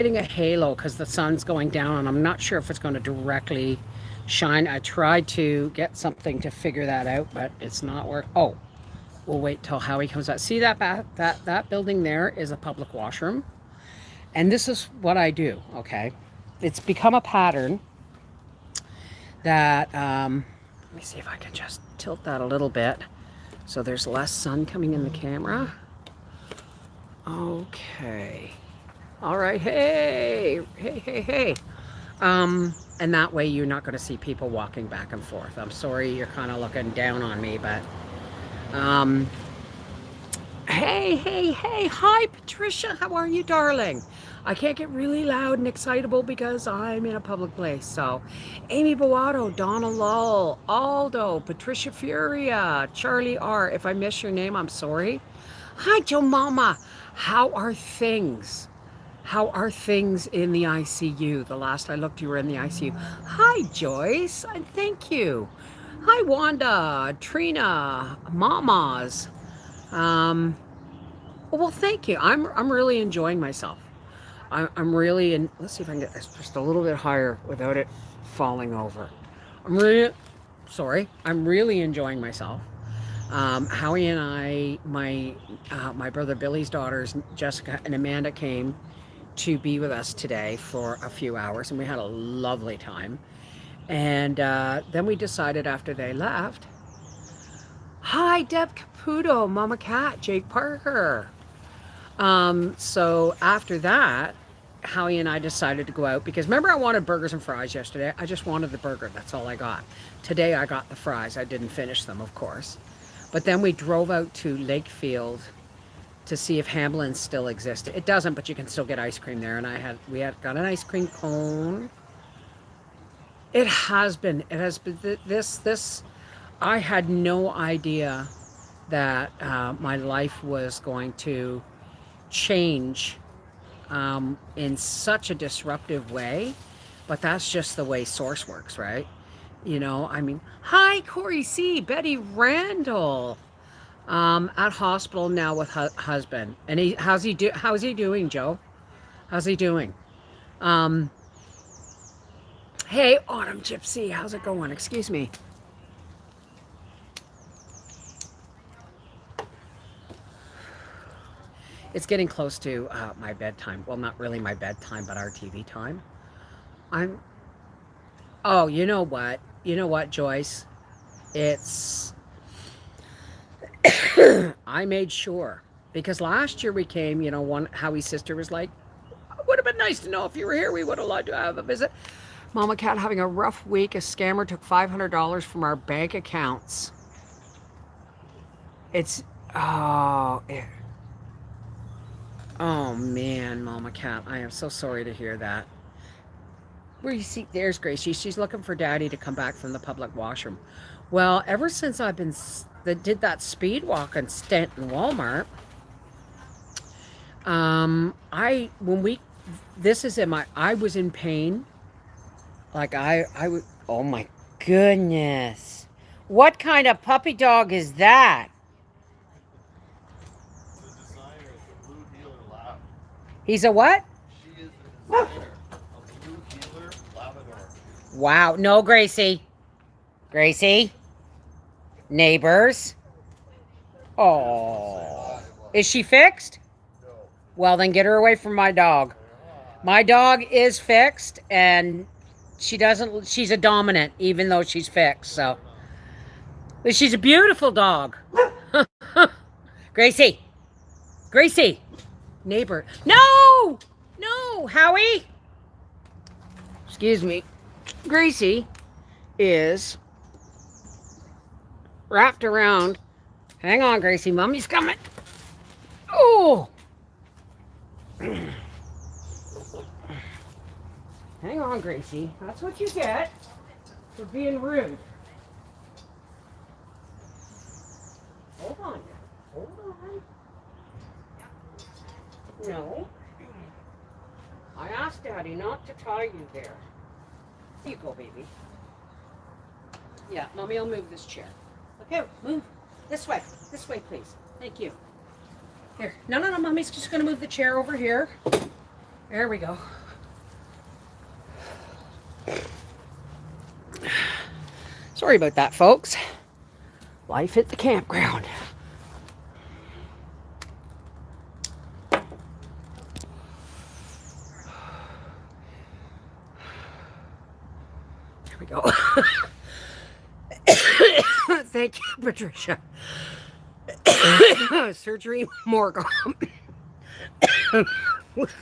creating a halo because the sun's going down and I'm not sure if it's going to directly shine. I tried to get something to figure that out, but it's not working. Oh, we'll wait till Howie comes out. See that building there is a public washroom. And this is what I do, okay? It's become a pattern that, let me see if I can just tilt that a little bit so there's less sun coming in the camera. Okay. All right. Hey, hey, hey, hey. And that way you're not going to see people walking back and forth. I'm sorry you're kind of looking down on me, but, um, hey, hey, hey. Hi, Patricia. How are you, darling? I can't get really loud and excitable because I'm in a public place. So, Amy Boato, Donna Lull, Aldo, Patricia Furia, Charlie R. If I miss your name, I'm sorry. Hi, Joe Mama. How are things? How are things in the ICU? The last I looked, you were in the ICU. Hi, Joyce. And thank you. Hi, Wanda, Trina, Mamas. Um, well, thank you. I'm really enjoying myself. I'm really in. Let's see if I can get this just a little bit higher without it falling over. I'm really sorry. I'm really enjoying myself. Howie and I, my brother Billy's daughters, Jessica and Amanda, came to be with us today for a few hours, and we had a lovely time. And then we decided after they left, hi, Deb Caputo, Mama Cat, Jake Parker. So after that, Howie and I decided to go out because remember I wanted burgers and fries yesterday. I just wanted the burger. That's all I got. Today I got the fries. I didn't finish them, of course. But then we drove out to Lakefield to see if Hamlin's still existed. It doesn't, but you can still get ice cream there. And we had got an ice cream cone. It has been this. I had no idea that my life was going to change in such a disruptive way, but that's just the way Source works, right? You know, I mean, hi, Corey C. Betty Randall, at hospital now with husband, and how's he doing, Joe? How's he doing? Um, hey, Autumn Gypsy, how's it going? Excuse me. It's getting close to my bedtime. Well, not really my bedtime, but our TV time. I'm. Oh, you know what? You know what, Joyce? It's. I made sure because last year we came. You know, one Howie's sister was like, "Would have been nice to know if you were here. We would have loved to have a visit." Mama Cat having a rough week. A scammer took $500 from our bank accounts. It's. Oh. Oh man, Mama Cat, I am so sorry to hear that. Where you see, there's Gracie. She's looking for Daddy to come back from the public washroom. Well, ever since I've been did that speed walk in Stanton Walmart, I when we this is in my I was in pain. Like I was. Oh my goodness, what kind of puppy dog is that? The designer is a blue heeler lab. He's a what? She is the designer of blue heeler Labrador. Wow, no, Gracie. Gracie, neighbors. Oh, is she fixed? No. Well, then get her away from my dog. My dog is fixed, and she doesn't. She's a dominant, even though she's fixed. So, but she's a beautiful dog. Gracie, Gracie, neighbor. No, no, Howie. Excuse me. Gracie is wrapped around. Hang on, Gracie. Mommy's coming. Oh. Hang on, Gracie. That's what you get for being rude. Hold on. Hold on. No. I asked Daddy not to tie you there. Here you go, baby. Yeah, Mommy will move this chair. Okay, move. This way. This way, please. Thank you. Here. No, no, no. Mommy's just going to move the chair over here. There we go. Sorry about that, folks. Life at the campground. There we go. Thank you, Patricia. Surgery morgue.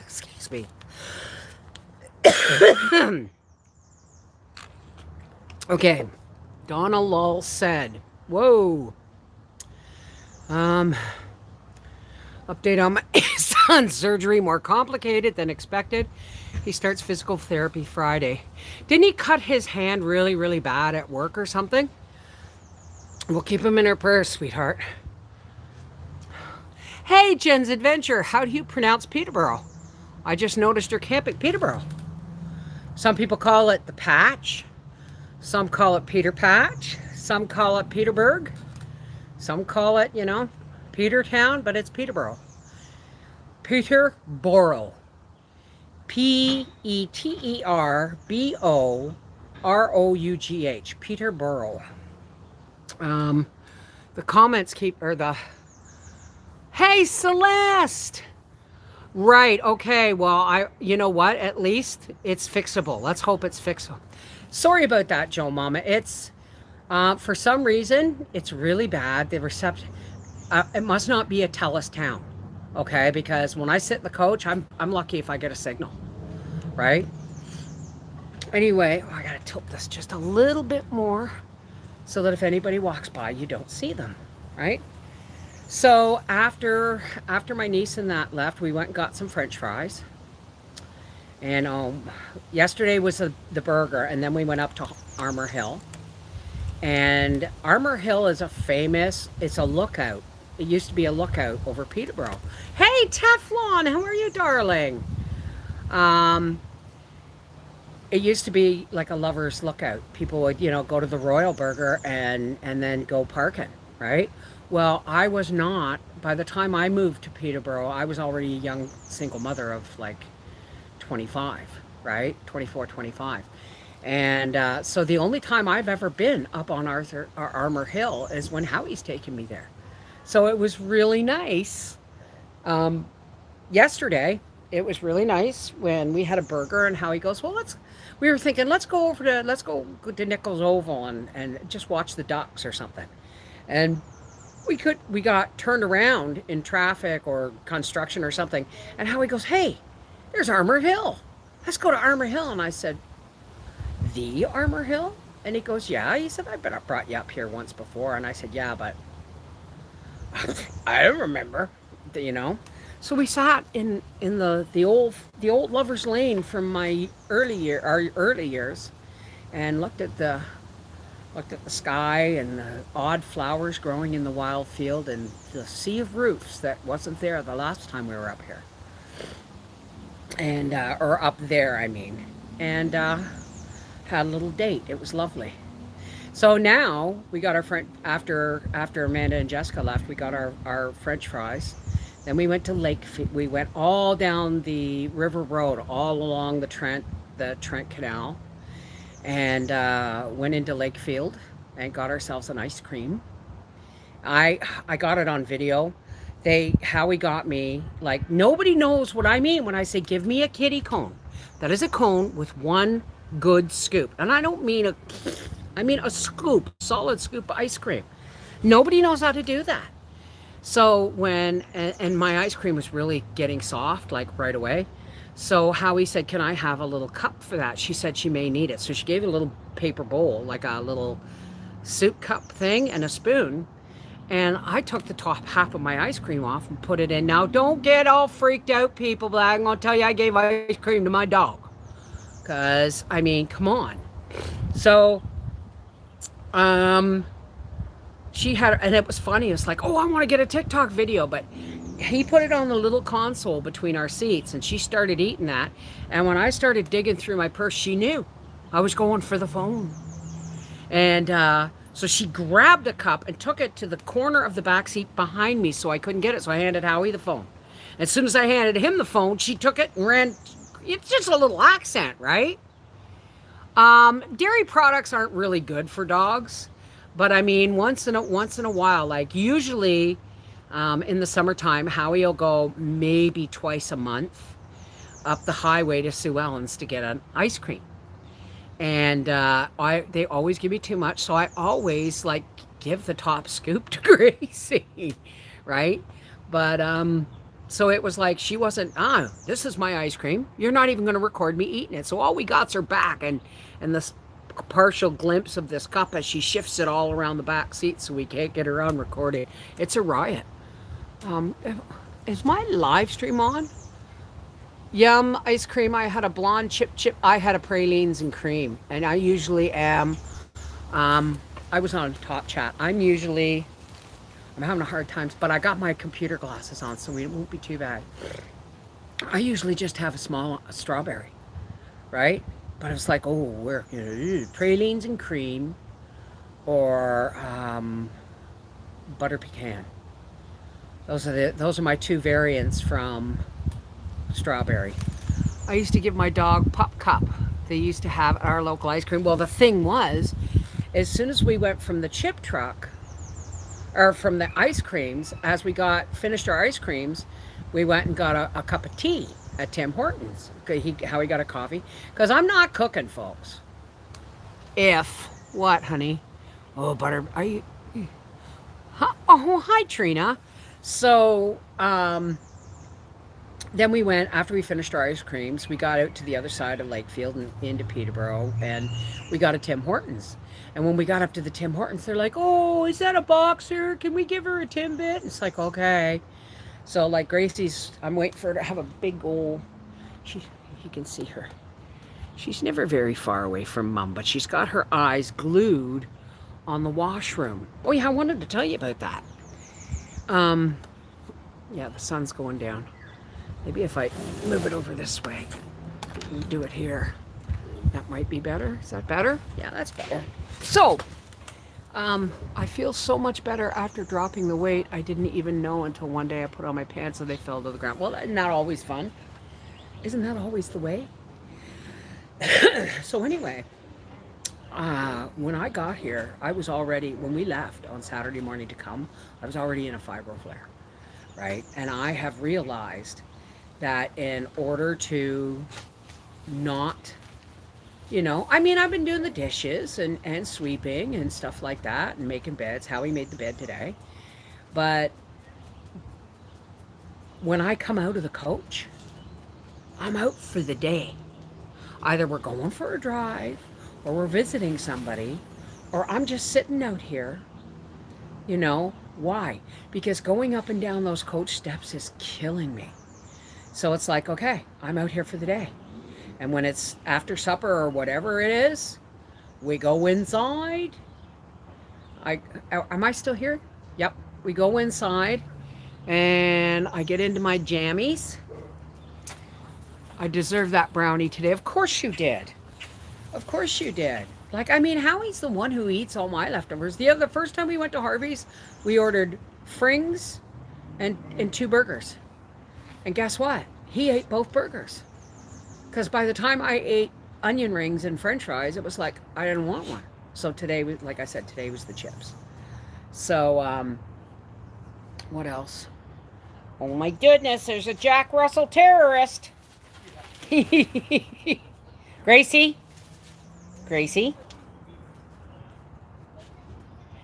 Excuse me. Okay. Donna Lull said, whoa. Update on my son's surgery, more complicated than expected. He starts physical therapy Friday. Didn't he cut his hand really, really bad at work or something? We'll keep him in our prayers, sweetheart. Hey, Jen's Adventure. How do you pronounce Peterborough? I just noticed you're camping Peterborough. Some people call it the Patch. Some call it Peter Patch. Some call it Peterburg. Some call it, Petertown, but it's Peterborough. Peterborough. Peterboroughh. Peterborough. The comments Hey, Celeste! Right, okay, well, you know what? At least it's fixable. Let's hope it's fixable. Sorry about that, Joe Mama. It's, for some reason, it's really bad. The reception, it must not be a TELUS town, okay? Because when I sit in the coach, I'm lucky if I get a signal, right? Anyway, I gotta tilt this just a little bit more so that if anybody walks by, you don't see them, right? So after my niece and that left, we went and got some French fries. And yesterday was the burger, and then we went up to Armour Hill. And Armour Hill is it's a lookout. It used to be a lookout over Peterborough. Hey, Teflon, how are you, darling? It used to be like a lover's lookout. People would, go to the Royal Burger and then go parking, right? Well, I was not. By the time I moved to Peterborough, I was already a young single mother of like 25, right? 24, 25. And so the only time I've ever been up on Armour Hill is when Howie's taken me there. So it was really nice. Yesterday, it was really nice when we had a burger and Howie goes, well, we were thinking, let's go to Nichols Oval and just watch the ducks or something. And we got turned around in traffic or construction or something. And Howie goes, hey, there's Armour Hill. Let's go to Armour Hill. And I said, the Armour Hill? And he goes, yeah. He said, I brought you up here once before. And I said, yeah, but I don't remember, So we sat in the old Lover's Lane from our early years, and looked at the sky and the odd flowers growing in the wild field and the sea of roofs that wasn't there the last time we were up here. And or up there, I mean. And had a little date. It was lovely. So now we got our after Amanda and Jessica left, we got our French fries. Then we went to we went all down the River Road, all along the Trent Canal, and went into Lakefield and got ourselves an ice cream. I got it on video. Howie got me, like, nobody knows what I mean when I say give me a kitty cone. That is a cone with one good scoop. And I don't mean I mean a scoop, solid scoop of ice cream. Nobody knows how to do that. So and my ice cream was really getting soft, like right away. So Howie said, can I have a little cup for that? She said she may need it. So she gave me a little paper bowl, like a little soup cup thing, and a spoon. And I took the top half of my ice cream off and put it in. Now, don't get all freaked out, people, but I'm going to tell you I gave ice cream to my dog. Because, I mean, come on. So, she had, and it was funny. It's like, oh, I want to get a TikTok video. But he put it on the little console between our seats, and she started eating that. And when I started digging through my purse, she knew I was going for the phone. And, so she grabbed a cup and took it to the corner of the back seat behind me so I couldn't get it. So I handed Howie the phone. As soon as I handed him the phone, she took it and ran It's just a little accent, right? Dairy products aren't really good for dogs, but I mean, once in a while, like usually, in the summertime, Howie will go maybe twice a month up the highway to Sue Ellen's to get an ice cream, and they always give me too much, so I always like give the top scoop to Gracie, right? But so it was like she wasn't. This is my ice cream. You're not even going to record me eating it. So all we got's her back and this partial glimpse of this cup as she shifts it all around the back seat, so we can't get her on recording. It's a riot. Um, is my live stream on? Yum, ice cream. I had a blonde chip. I had a pralines and cream, and I usually am. I was on Top Chat. I'm having a hard time, but I got my computer glasses on, so it won't be too bad. I usually just have a strawberry, right? But it's like, we're pralines and cream, or butter pecan. Those are my two variants from strawberry. I used to give my dog Pop Cup. They used to have our local ice cream. Well, the thing was, as soon as we went from the chip truck, or from the ice creams, as we finished our ice creams, we went and got a cup of tea at Tim Hortons. How he got a coffee. Because I'm not cooking, folks. What, honey? Oh, butter. Are you? Oh, hi, Trina. So, then we went, after we finished our ice creams, we got out to the other side of Lakefield and into Peterborough, and we got a Tim Hortons. And when we got up to the Tim Hortons, they're like, oh, is that a boxer? Can we give her a Timbit? It's like, okay. So, like, I'm waiting for her to have a big old, you can see her. She's never very far away from Mum, but she's got her eyes glued on the washroom. Oh, yeah, I wanted to tell you about that. Yeah, the sun's going down. Maybe if I move it over this way and do it here, that might be better. Is that better? Yeah, that's better. So, I feel so much better after dropping the weight. I didn't even know until one day I put on my pants and they fell to the ground. Well, isn't that always fun? Isn't that always the way? So anyway, when I got here, when we left on Saturday morning to come, I was already in a fibro flare, right? And I have realized that in order to not, I mean, I've been doing the dishes and sweeping and stuff like that and making beds. Howie made the bed today. But when I come out of the coach, I'm out for the day. Either we're going for a drive, or we're visiting somebody, or I'm just sitting out here. Why? Because going up and down those coach steps is killing me. So it's like, okay, I'm out here for the day. And when it's after supper or whatever it is, we go inside. Am I still here? Yep. We go inside and I get into my jammies. I deserve that brownie today. Of course you did. Of course you did. Like, I mean, Howie's the one who eats all my leftovers. The first time we went to Harvey's, we ordered frings and 2 burgers. And guess what? He ate both burgers. Because by the time I ate onion rings and french fries, it was like, I didn't want one. So today, like I said, today was the chips. So, what else? Oh my goodness, there's a Jack Russell terrorist. Gracie?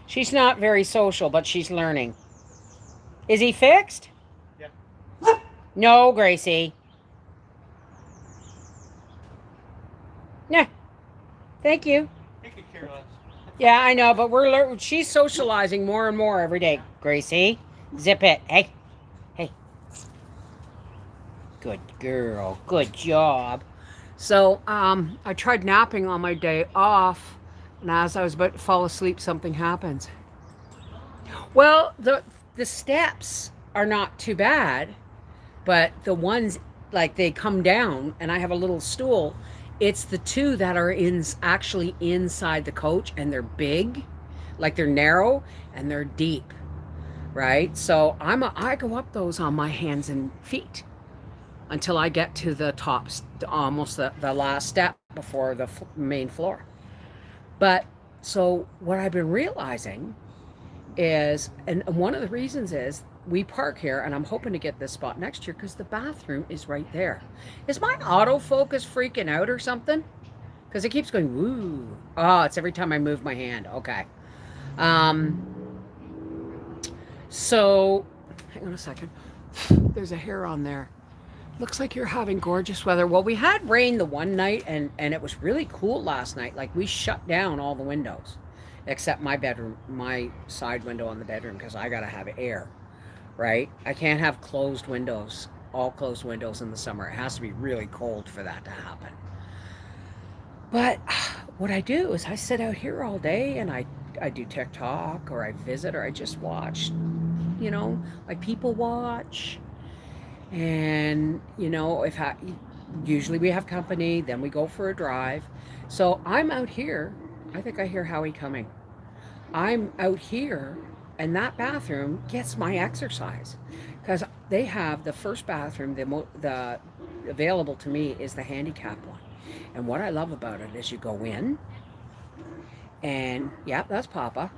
She's not very social, but she's learning. Is he fixed? Yeah. No, Gracie. Nah. Thank you. He could care less. Yeah, I know, but she's socializing more and more every day. Gracie, zip it. Hey. Good girl. Good job. So, I tried napping on my day off, and as I was about to fall asleep, something happens. Well, the steps are not too bad, but the ones, like, they come down, and I have a little stool. It's the 2 that are actually inside the coach, and they're big, like they're narrow, and they're deep, right? So I go up those on my hands and feet. until I get to the top, almost the last step before the main floor. But so what I've been realizing is, and one of the reasons is we park here, and I'm hoping to get this spot next year because the bathroom is right there. Is my autofocus freaking out or something? Because it keeps going, woo. Oh, it's every time I move my hand. Okay. Um, so, hang on a second. There's a hair on there. Looks like you're having gorgeous weather. Well, we had rain the one night, and it was really cool last night. Like, we shut down all the windows, except my bedroom, my side window on the bedroom, because I got to have air, right? I can't have closed windows, all closed windows in the summer. It has to be really cold for that to happen. But what I do is I sit out here all day, and I do TikTok, or I visit, or I just watch, like people watch. And, usually we have company, then we go for a drive. So I'm out here. I think I hear Howie coming. I'm out here, and that bathroom gets my exercise because they have the first bathroom, the available to me is the handicap one. And what I love about it is you go in, and that's Papa.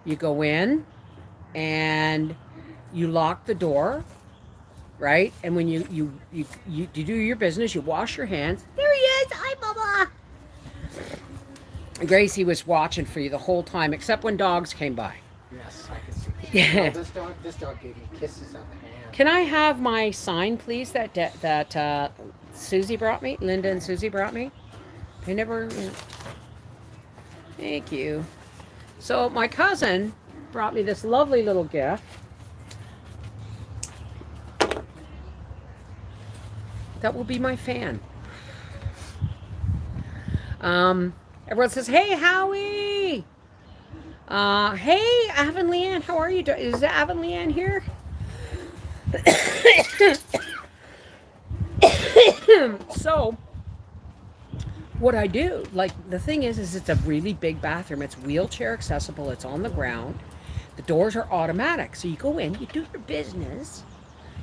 You go in, and you lock the door, right? And when you do your business, you wash your hands. There he is. Hi, Bubba. Gracie was watching for you the whole time, except when dogs came by. Yes, I can see. Yeah. Oh, this dog gave me kisses on the hand. Can I have my sign, please? That Susie brought me. Linda and Susie brought me. They never. Thank you. So my cousin brought me this lovely little gift. That will be my fan. Everyone says, "Hey, Howie." Hey, Avon Leanne, how are you? Is Avon Leanne here? So, what I do, like the thing is it's a really big bathroom. It's wheelchair accessible. It's on the ground. The doors are automatic. So you go in, you do your business,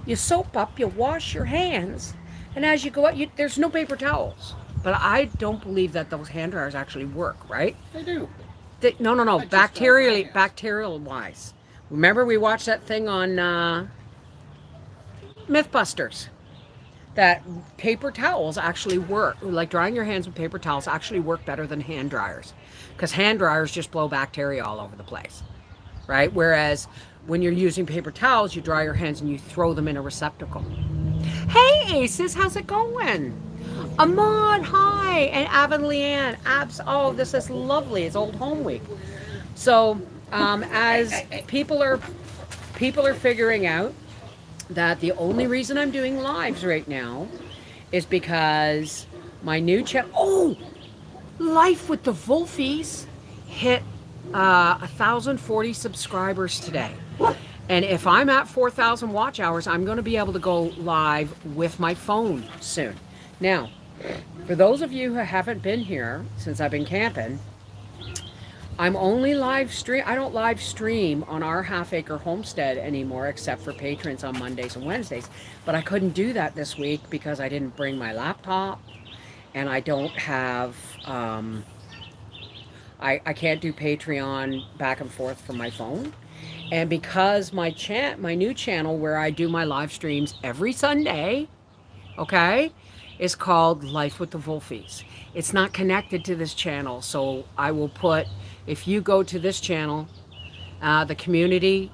you soap up, you wash your hands, and as you go out, there's no paper towels. But I don't believe that those hand dryers actually work, right? They do. No. Bacterial wise. Remember we watched that thing on Mythbusters? That paper towels actually work. Like drying your hands with paper towels actually work better than hand dryers. Because hand dryers just blow bacteria all over the place, right? Whereas when you're using paper towels, you dry your hands and you throw them in a receptacle. Hey, Aces, how's it going? Ahmad, hi, and Avon Leanne, oh, this is lovely. It's Old Home Week. So, as people are figuring out that the only reason I'm doing lives right now is because my new channel, Life with the Wolfies, hit 1,040 subscribers today. And if I'm at 4,000 watch hours, I'm going to be able to go live with my phone soon. Now, for those of you who haven't been here since I've been camping, I'm only live stream. I don't live stream on our half-acre homestead anymore, except for patrons on Mondays and Wednesdays. But I couldn't do that this week because I didn't bring my laptop, and I don't have. I can't do Patreon back and forth from my phone, and because my new channel where I do my live streams every Sunday, okay, is called Life with the Wolfies. It's not connected to this channel, so I will put, if you go to this channel, the community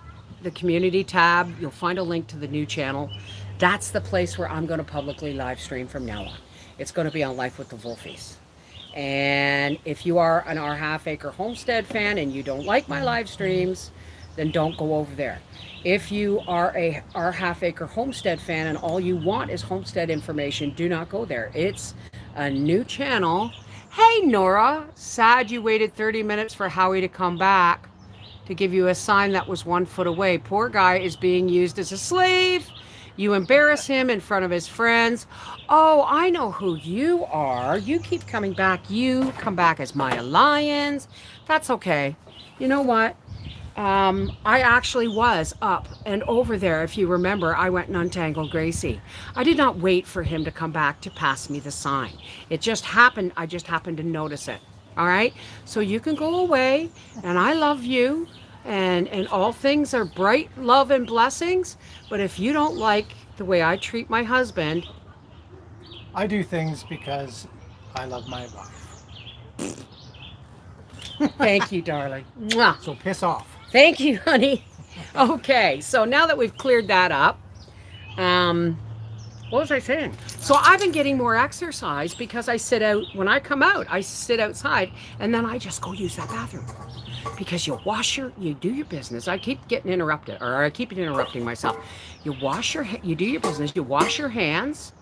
tab, you'll find a link to the new channel. That's the place where I'm going to publicly live stream from now on. It's going to be on Life with the Wolfies. And if you are an Our Half Acre Homestead fan and you don't like my live streams, then don't go over there. If you are a Our Half Acre Homestead fan and all you want is homestead information, do not go there. It's a new channel. Hey, Nora, sad you waited 30 minutes for Howie to come back to give you a sign that was 1 foot away. Poor guy is being used as a slave. You embarrass him in front of his friends. Oh, I know who you are. You keep coming back. You come back as Maya Lyons. That's okay. You know what? I actually was up and over there. If you remember, I went and untangled Gracie. I did not wait for him to come back to pass me the sign. It just happened. I just happened to notice it. All right. So you can go away, and I love you, and all things are bright love and blessings. But if you don't like the way I treat my husband, I do things because I love my wife. thank you, darling. Mwah. So piss off. Thank you, honey. Okay. So now that we've cleared that up, um, what was I saying? So I've been getting more exercise because I sit out, when I come out, I sit outside and then I just go use that bathroom. Because you do your business. I keep getting interrupted, or I keep interrupting myself. You do your business, you wash your hands,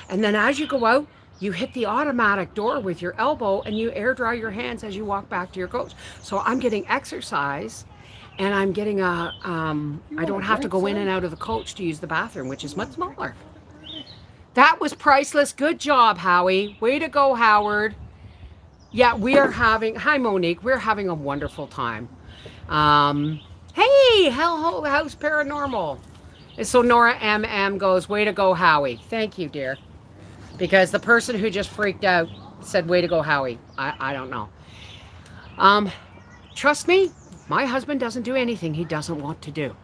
and then as you go out, you hit the automatic door with your elbow and you air dry your hands as you walk back to your coach. So I'm getting exercise and I'm getting I don't have to go in and out of the coach to use the bathroom, which is much smaller. That was priceless. Good job, Howie. Way to go, Howard. Yeah, hi Monique, we're having a wonderful time. Hey, how's paranormal? And so Nora MM goes, way to go, Howie. Thank you, dear. Because the person who just freaked out said, way to go, Howie. I don't know. Trust me, my husband doesn't do anything he doesn't want to do.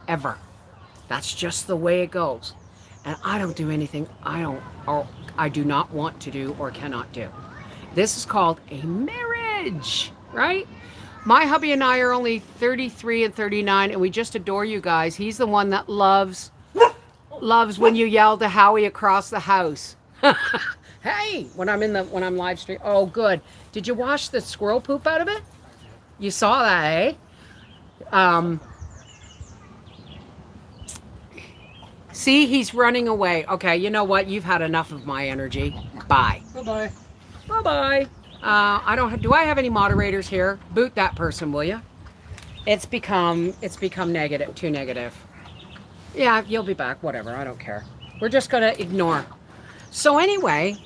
Ever. That's just the way it goes. And I don't do anything I do not want to do or cannot do. This is called a marriage, right? My hubby and I are only 33 and 39, and we just adore you guys. He's the one that loves when you yell to Howie across the house. Hey, when I'm live stream. Oh, good. Did you wash the squirrel poop out of it? You saw that, eh? See, he's running away. Okay, you know what? You've had enough of my energy. Bye. Bye-bye. Bye-bye. Do I have any moderators here? Boot that person, will you? It's become negative, too negative. Yeah, you'll be back, whatever, I don't care. We're just gonna ignore. So anyway,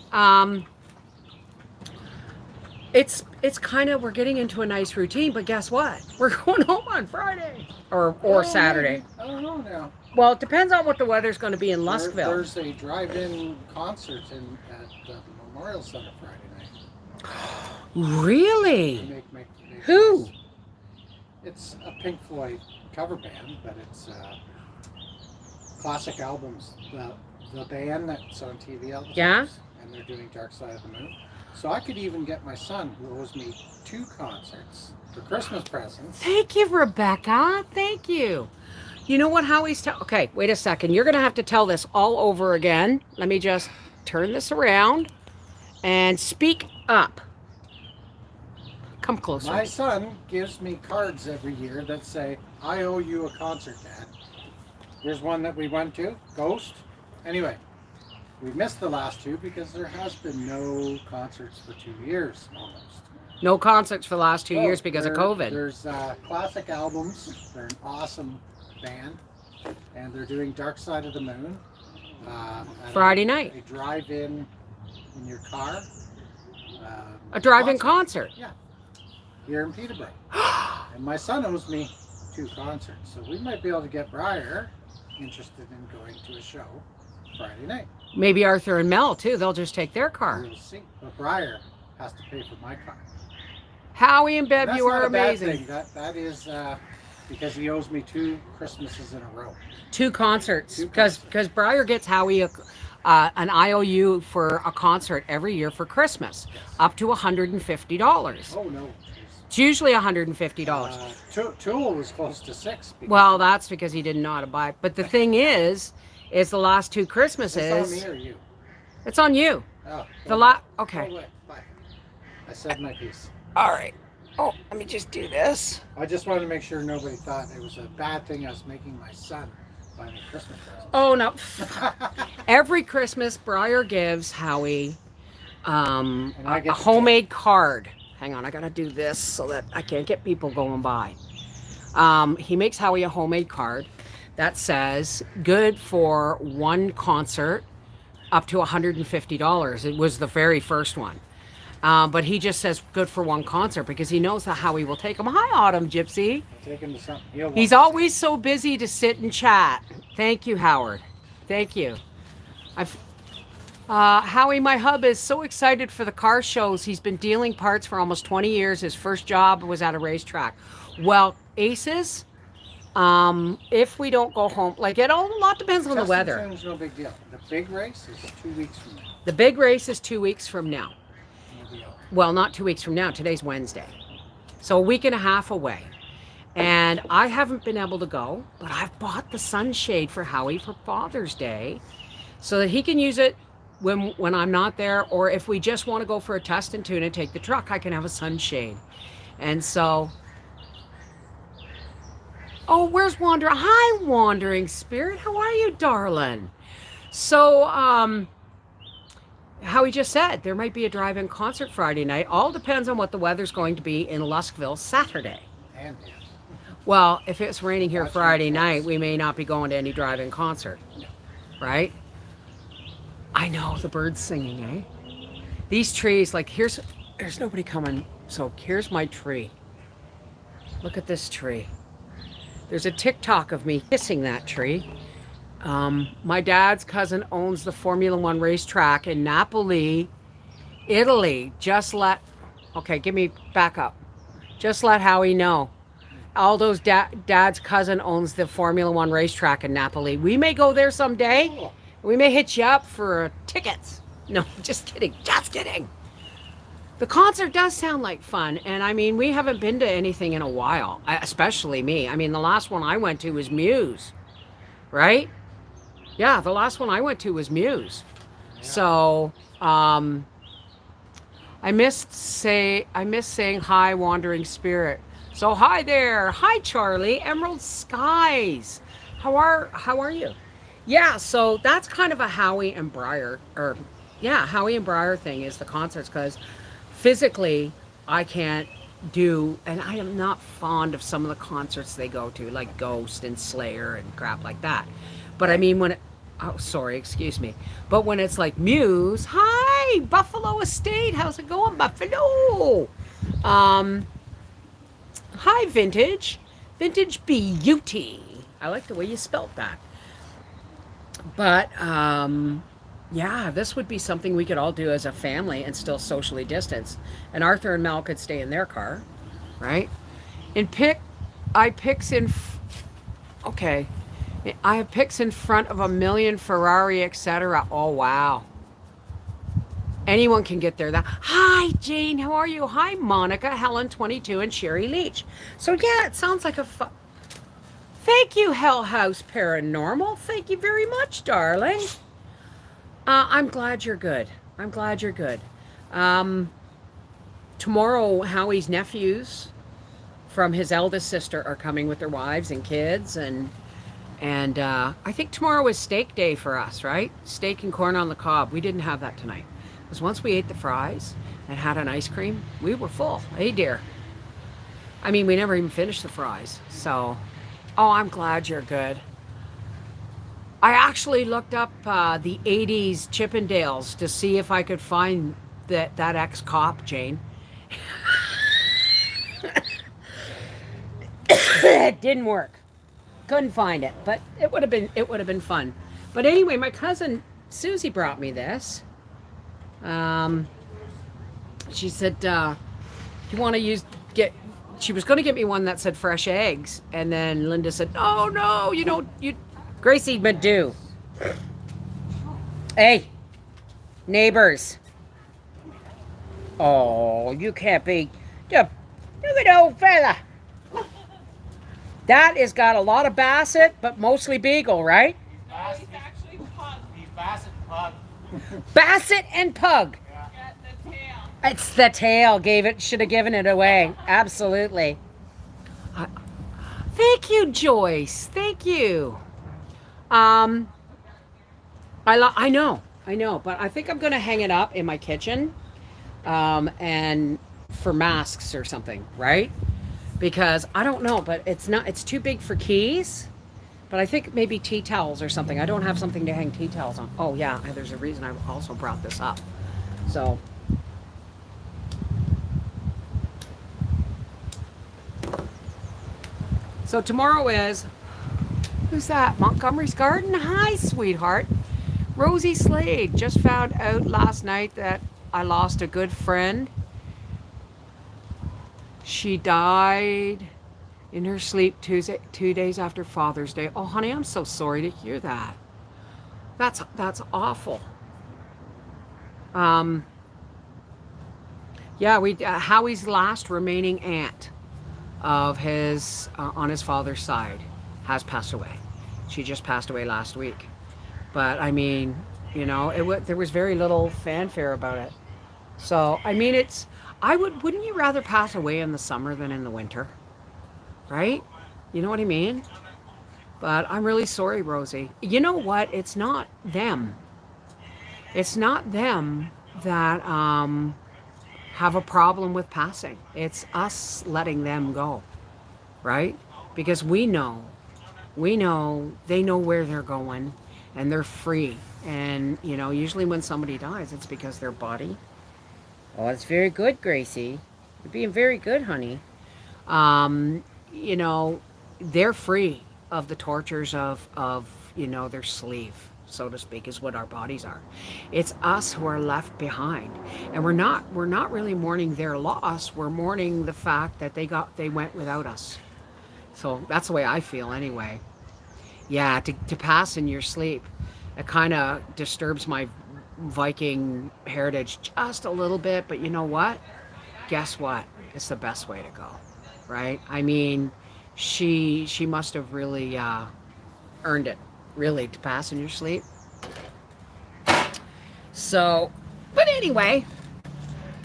it's kind of, we're getting into a nice routine, but guess what? We're going home on Friday or Saturday. Maybe. I don't know now. Well, it depends on what the weather's going to be in Luskville. There's a drive-in concert at the Memorial Center Friday night. Really? Make Who? It's a Pink Floyd cover band, but it's classic albums. The band that's on TV all the time. Yeah? And they're doing Dark Side of the Moon. So I could even get my son, who owes me 2 concerts for Christmas presents. Thank you, Rebecca. Thank you. You know what Howie's okay, wait a second. You're going to have to tell this all over again. Let me just turn this around and speak up. Come closer. My son gives me cards every year that say, I owe you a concert, Dad. Here's one that we went to, Ghost. Anyway, we missed the last 2 because there has been no concerts for 2 years almost. No concerts for the last 2 years because of COVID. There's classic albums. They're an awesome band. And they're doing Dark Side of the Moon. Friday night. A drive-in in your car. A drive-in concert. Yeah. Here in Peterborough. And my son owes me 2 concerts. So we might be able to get Briar interested in going to a show Friday night. Maybe Arthur and Mel too. They'll just take their car. We'll see. But Briar has to pay for my car. Howie and Bev, That's you are not a bad amazing. thing. That is because he owes me 2 Christmases in a row. 2 concerts. Because Briar gets Howie an IOU for a concert every year for Christmas, Yes. up to $150. Oh no. It's usually $150. Tool was close to 6. Well, that's because he didn't know how to buy it. But the thing is the last 2 Christmases. Is this on me or you? It's on you. Oh. Okay. Oh, wait. Bye. I said my piece. All right. Oh, let me just do this. I just wanted to make sure nobody thought it was a bad thing I was making my son buy me Christmas presents. Oh no. Every Christmas, Briar gives Howie a homemade card. Hang on, I gotta do this so that I can't get people going by. He makes Howie a homemade card that says good for 1 concert up to $150. It was the very first one. But he just says good for one concert because he knows how he will take him. Hi, Autumn Gypsy. I'll take him to something he'll He's want. always so busy to sit and chat. Thank you, Howard. Thank you. I've Howie, my hub, is so excited for the car shows. He's been dealing parts for almost 20 years. His first job was at a racetrack. Well, Aces, if we don't go home, like a lot depends on the weather. Testington's no big deal. The big race is 2 weeks from now. The big race is 2 weeks from now. We'll be out. Well, not 2 weeks from now. Today's Wednesday. So a week and a half away. And I haven't been able to go, but I've bought the sunshade for Howie for Father's Day so that he can use it when I'm not there, or if we just want to go for a test and tune and take the truck, I can have a sunshade. And so, oh, where's Wander? Hi, Wandering Spirit. How are you, darling? So, Howie just said there might be a drive-in concert Friday night. All depends on what the weather's going to be in Luskville Saturday. And yes. Well, if it's raining here That's Friday right. night, we may not be going to any drive-in concert, right? I know, the birds singing, eh? These trees, like there's nobody coming. So here's my tree. Look at this tree. There's a TikTok of me kissing that tree. My dad's cousin owns the Formula One racetrack in Napoli, Italy. Okay, give me back up. Just let Howie know. Aldo's dad's cousin owns the Formula One racetrack in Napoli. We may go there someday. Oh, We may hit you up for tickets. No, just kidding. Just kidding. The concert does sound like fun. And I mean, we haven't been to anything in a while, especially me. I mean, the last one I went to was Muse, right? Yeah, the last one I went to was Muse. yeah. So, I missed saying hi, Wandering Spirit. So hi there. Hi, Charlie. Emerald Skies. How are you? Yeah, so that's kind of a Howie and Briar thing is the concerts, because physically I can't do, and I am not fond of some of the concerts they go to, like Ghost and Slayer and crap like that. But I mean, excuse me. But when it's like Muse, hi, Buffalo Estate, how's it going, Buffalo? Hi, Vintage Beauty. I like the way you spelled that. But yeah, this would be something we could all do as a family and still socially distance. And Arthur and Mel could stay in their car, right? I have pics in front of a million Ferrari, etc. Oh wow. Anyone can get there. Hi, Jane. How are you? Hi, Monica, Helen, 22, and Sherry Leach. So yeah, it sounds like a fun. Thank you, Hell House Paranormal. Thank you very much, darling. I'm glad you're good. Tomorrow, Howie's nephews from his eldest sister are coming with their wives and kids, and I think tomorrow is steak day for us, right? Steak and corn on the cob. We didn't have that tonight. Because once we ate the fries and had an ice cream, we were full. Hey, dear. I mean, we never even finished the fries. So, oh, I'm glad you're good. I actually looked up the 80s Chippendales to see if I could find that ex-cop, Jane. It didn't work. Couldn't find it, but it would have been fun. But anyway, my cousin Susie brought me this. She said, you want to she was going to get me one that said fresh eggs. And then Linda said, oh no, Gracie Madu. Hey, neighbors. Oh, you can't be, look at old fella. That has got a lot of Basset, but mostly Beagle, right? He's actually pug. He's Basset and pug. Basset and Pug. Yeah. The tail. It's the tail. Should have given it away. Absolutely. Thank you, Joyce. Thank you. I know, but I think I'm gonna hang it up in my kitchen, and for masks or something, right? Because I don't know, but it's too big for keys. But I think maybe tea towels or something. I don't have something to hang tea towels on. Oh yeah, there's a reason I also brought this up. So So tomorrow is, who's that? Montgomery's Garden? Hi, sweetheart. Rosie Slade just found out last night that I lost a good friend. She died in her sleep 2 days after Father's Day. Oh, honey, I'm so sorry to hear that. That's awful. Um, yeah, we Howie's last remaining aunt of his on his father's side has passed away. She just passed away last week. But I mean, there was very little fanfare about it. So I mean, wouldn't you rather pass away in the summer than in the winter, right? You know what I mean? But I'm really sorry, Rosie. You know what? It's not them. It's not them that have a problem with passing. It's us letting them go, right? Because we know they know where they're going and they're free. And, usually when somebody dies, it's because their body. Oh, it's very good, Gracie. You're being very good, honey. Um, you know, they're free of the tortures of their slave, so to speak, is what our bodies are. It's us who are left behind. And we're not really mourning their loss. We're mourning the fact that they went without us. So that's the way I feel anyway. Yeah, to pass in your sleep, it kind of disturbs my Viking heritage just a little bit, but you know what? Guess what? It's the best way to go, right? I mean, she must have really earned it, really, to pass in your sleep. So, but anyway,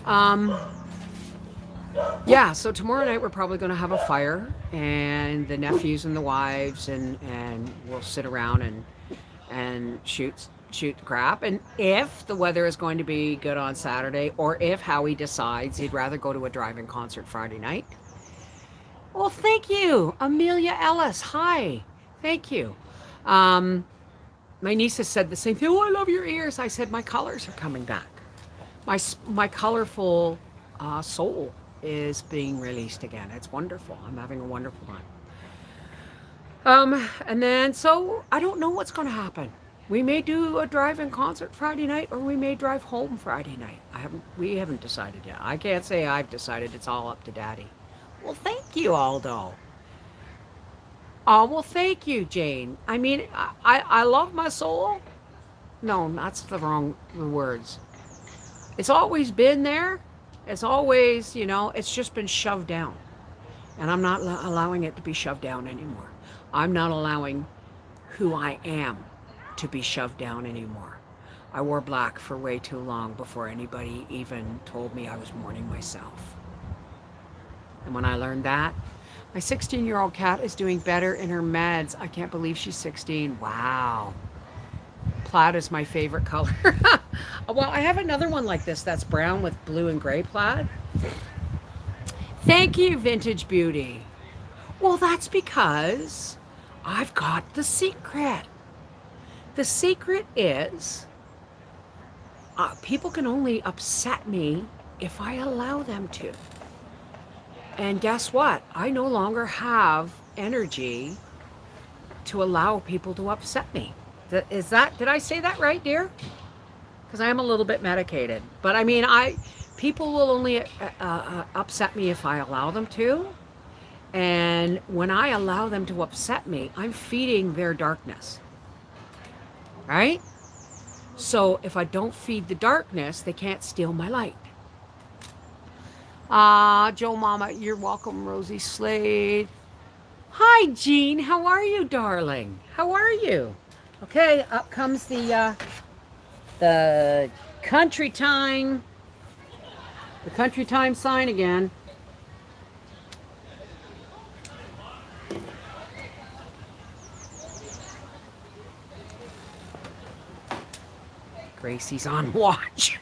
um, yeah. So tomorrow night we're probably going to have a fire, and the nephews and the wives, and we'll sit around and shoot the crap. And if the weather is going to be good on Saturday, or if Howie decides he'd rather go to a drive-in concert Friday night. Well, thank you, Amelia Ellis. Hi, thank you. My niece has said the same thing. Oh, I love your ears. I said my colors are coming back. My colorful soul is being released again. It's wonderful. I'm having a wonderful time. And then, so I don't know what's going to happen. We may do a drive-in concert Friday night, or we may drive home Friday night. We haven't decided yet. I can't say I've decided. It's all up to Daddy. Well, thank you, Aldo. Oh, well, thank you, Jane. I mean, I love my soul. No, that's the wrong words. It's always been there. It's always, it's just been shoved down. And I'm not allowing it to be shoved down anymore. I'm not allowing who I am to be shoved down anymore. I wore black for way too long before anybody even told me I was mourning myself. And when I learned that, my 16-year-old cat is doing better in her meds. I can't believe she's 16. Wow. Plaid is my favorite color. Well, I have another one like this that's brown with blue and gray plaid. Thank you, Vintage Beauty. Well, that's because I've got the secret. The secret is people can only upset me if I allow them to. And guess what? I no longer have energy to allow people to upset me. Did I say that right, dear? Because I am a little bit medicated. But I mean, people will only upset me if I allow them to. And when I allow them to upset me, I'm feeding their darkness. Right? So if I don't feed the darkness, they can't steal my light. Joe Mama, you're welcome, Rosie Slade. Hi, Jean. How are you, darling? How are you? Okay, up comes the country time. The country time sign again. Gracie's on watch.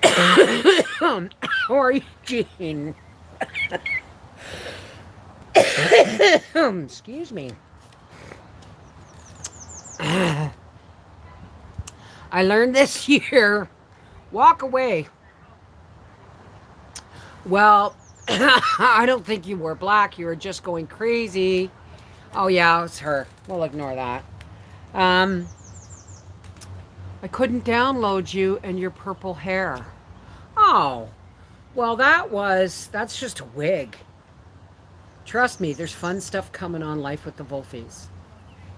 How are you, Jean? Excuse me. I learned this year. Walk away. Well, I don't think you were black. You were just going crazy. Oh, yeah, it's her. We'll ignore that. Um, I couldn't download you and your purple hair. Oh, well, that's just a wig. Trust me, there's fun stuff coming on Life with the Wolfies.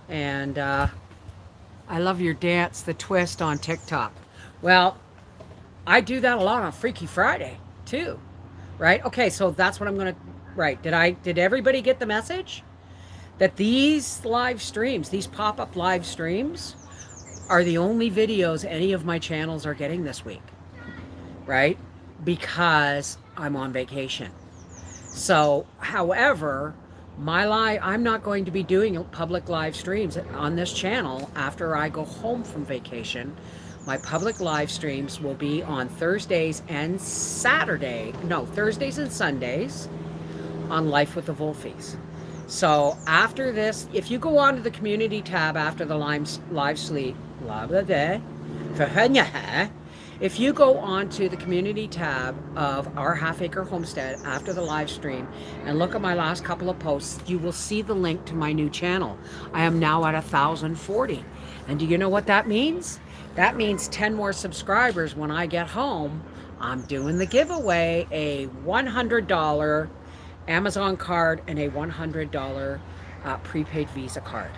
And I love your dance, the twist on TikTok. Well, I do that a lot on Freaky Friday, too. Right? Okay, so that's what I'm going to. Right. Did everybody get the message? That these live streams, these pop up live streams, are the only videos any of my channels are getting this week, right? Because I'm on vacation. So, however, I'm not going to be doing public live streams on this channel after I go home from vacation. My public live streams will be on Thursdays and Thursdays and Sundays on Life with the Wolfies. So after this, if you go onto the community tab after the live sleep, if you go onto the community tab of our Half Acre Homestead after the live stream and look at my last couple of posts, you will see the link to my new channel. I am now at 1,040. And do you know what that means? That means 10 more subscribers when I get home. I'm doing the giveaway, a $100 Amazon card and a $100 prepaid Visa card.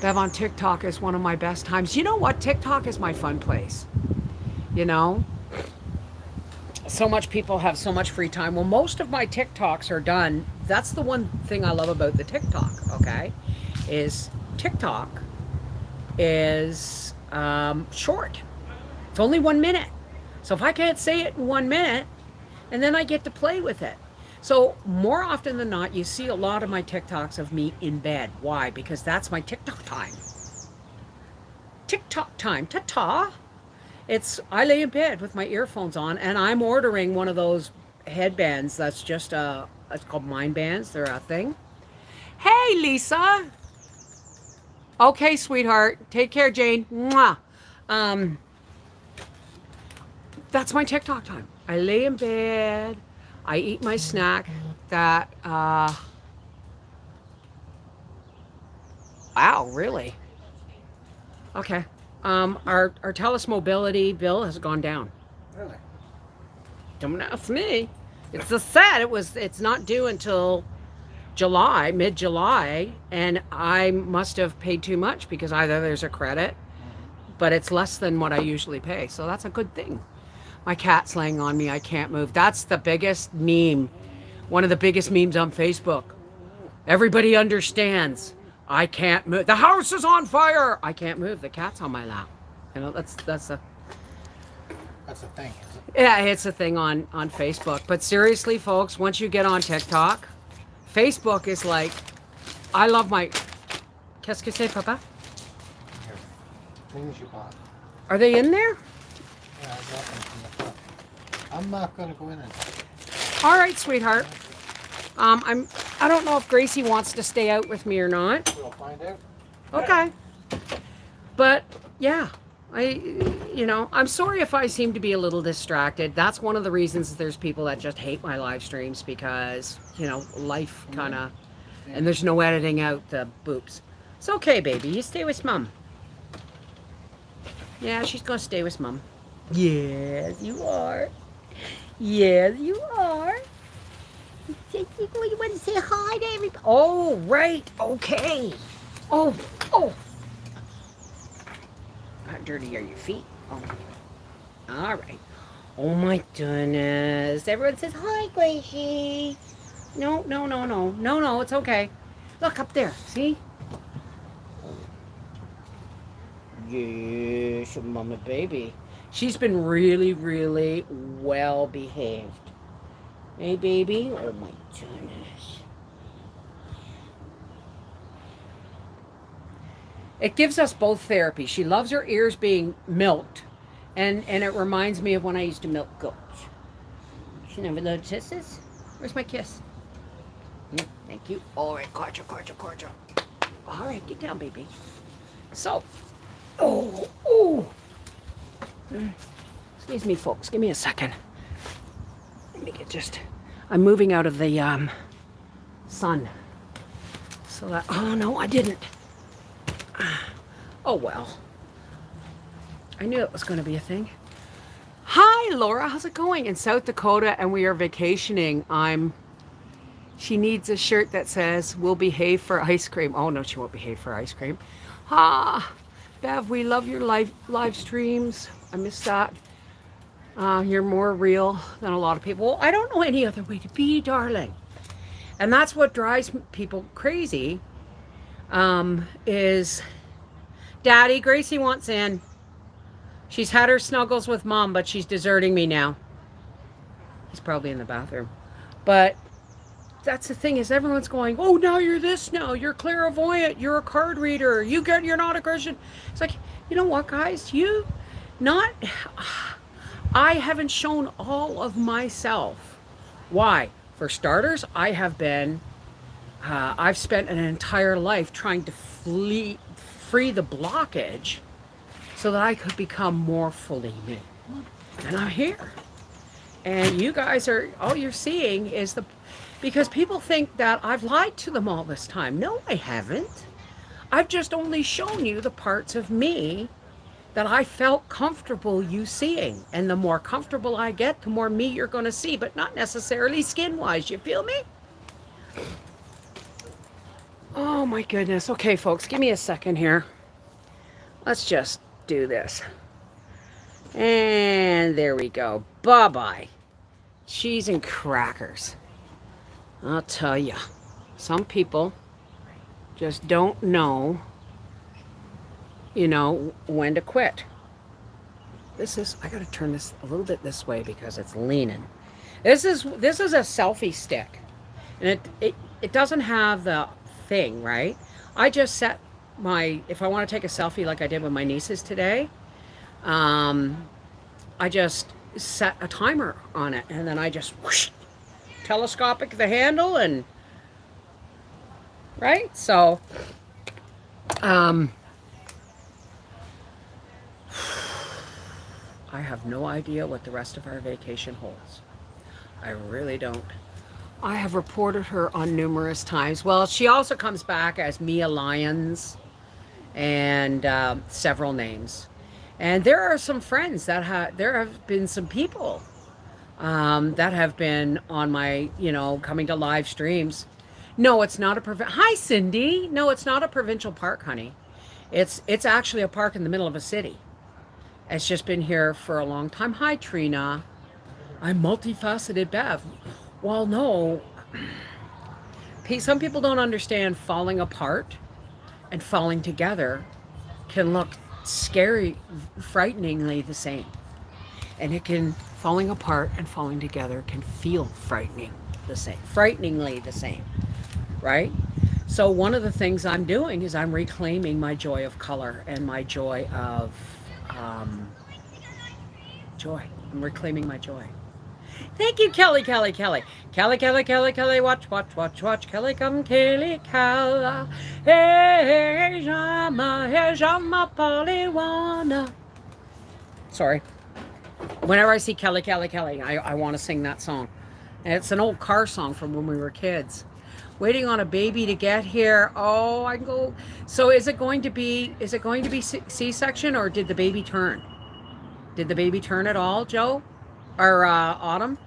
Bev, on TikTok is one of my best times. You know what? TikTok is my fun place. You know? So much people have so much free time. Well, most of my TikToks are done. That's the one thing I love about the TikTok, okay? Is TikTok is short. It's only 1 minute. So if I can't say it in 1 minute, and then I get to play with it. So more often than not, you see a lot of my TikToks of me in bed. Why? Because that's my TikTok time. TikTok time. Ta-ta. I lay in bed with my earphones on, and I'm ordering one of those headbands that's just it's called Mind Bands. They're a thing. Hey, Lisa. Okay, sweetheart. Take care, Jane. Mwah. That's my TikTok time. I lay in bed. I eat my snack that, wow, really? Okay. Our TELUS mobility bill has gone down. Really? Don't ask me. It's a set. It's not due until July, mid-July, and I must have paid too much because either there's a credit, but it's less than what I usually pay. So that's a good thing. My cat's laying on me. I can't move. That's the biggest meme. One of the biggest memes on Facebook. Everybody understands. I can't move. The house is on fire. I can't move. The cat's on my lap. You know, that's a thing, is it? yeah, it's a thing on Facebook. But seriously, folks, once you get on TikTok, Facebook is like, I love my. Qu'est-ce que c'est, papa? Here. Things you bought. Are they in there? Yeah, I got them from the front. I'm not going to go in and. All right, sweetheart. I don't know if Gracie wants to stay out with me or not. We'll find out. Okay. But yeah, I'm sorry if I seem to be a little distracted. That's one of the reasons there's people that just hate my live streams because, life kind of, and there's no editing out the boops. It's okay, baby. You stay with mom. Yeah, she's going to stay with mom. Yes, you are. Yes, you are. You want to say hi to everybody? Oh, right. Okay. Oh. How dirty are your feet? Oh. All right. Oh, my goodness. Everyone says hi, Gracie. No. It's okay. Look up there. See? Yes, mama baby. She's been really, really well behaved. Hey, baby. Oh, my goodness. It gives us both therapy. She loves her ears being milked. And it reminds me of when I used to milk goats. She never loved kisses. Where's my kiss? Thank you. All right, cordial. All right, get down, baby. So, excuse me, folks. Give me a second. Let me get I'm moving out of the sun. So that, oh no, I didn't. Oh well. I knew it was going to be a thing. Hi, Laura. How's it going? In South Dakota, and we are vacationing. She needs a shirt that says, "We'll behave for ice cream." Oh no, she won't behave for ice cream. Ah, Bev, we love your live streams. I miss that. You're more real than a lot of people. Well, I don't know any other way to be, darling. And that's what drives people crazy. Is Daddy, Gracie wants in. She's had her snuggles with Mom, but she's deserting me now. He's probably in the bathroom. But that's the thing, is everyone's going, oh, now you're this now. You're clairvoyant. You're a card reader. You're not a Christian. It's like, you know what, guys? I haven't shown all of myself. Why? For starters, I've spent an entire life trying to free the blockage so that I could become more fully me. And I'm here. And you guys all you're seeing is because people think that I've lied to them all this time. No, I haven't. I've just only shown you the parts of me that I felt comfortable you seeing. And the more comfortable I get, the more me you're going to see, but not necessarily skin-wise. You feel me? Oh my goodness. Okay, folks, give me a second here. Let's just do this. And there we go. Bye-bye. Cheese and crackers. I'll tell you, some people just don't know, when to quit. I gotta turn this a little bit this way because it's leaning. This is a selfie stick. And it doesn't have the thing, right? I just set if I want to take a selfie like I did with my nieces today, I just set a timer on it, and then I just whoosh, telescopic the handle, and right? So I have no idea what the rest of our vacation holds. I really don't. I have reported her on numerous times. Well, she also comes back as Mia Lyons and several names. And there are some friends there have been some people that have been on my, coming to live streams. No, it's not Hi, Cindy. No, it's not a provincial park, honey. It's actually a park in the middle of a city. It's just been here for a long time. Hi, Trina. I'm multifaceted Bev. Well, no. Some people don't understand falling apart and falling together can look scary, frighteningly the same. And falling apart and falling together can feel frighteningly the same, right? So one of the things I'm doing is I'm reclaiming my joy of color and my joy of joy. I'm reclaiming my joy. Thank you, Kelly. Kelly, watch. Kelly, come, Kelly, Kala. Hey, Jama, Polywana. Sorry. Whenever I see Kelly, I want to sing that song. And it's an old car song from when we were kids. Waiting on a baby to get here. Oh, I go. So is it going to be C-section, or did the baby turn? Did the baby turn at all, Joe? Or Autumn?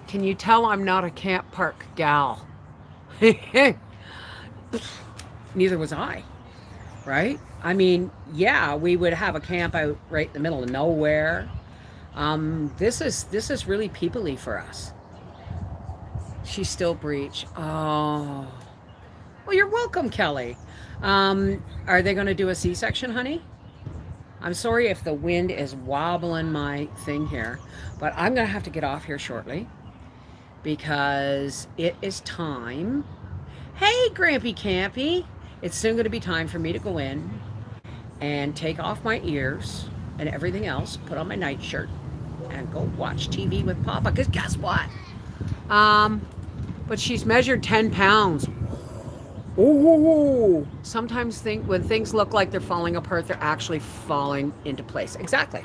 Can you tell I'm not a camp park gal? Neither was I, right? I mean, yeah, we would have a camp out right in the middle of nowhere. This is really people-y for us. She's still breech. Oh. Well, you're welcome, Kelly. Are they going to do a C-section, honey? I'm sorry if the wind is wobbling my thing here, but I'm going to have to get off here shortly because it is time. Hey, Grampy Campy. It's soon going to be time for me to go in and take off my ears and everything else, put on my nightshirt, and go watch TV with Papa, because guess what? But she's measured 10 pounds. Ooh. Sometimes when things look like they're falling apart, they're actually falling into place. Exactly.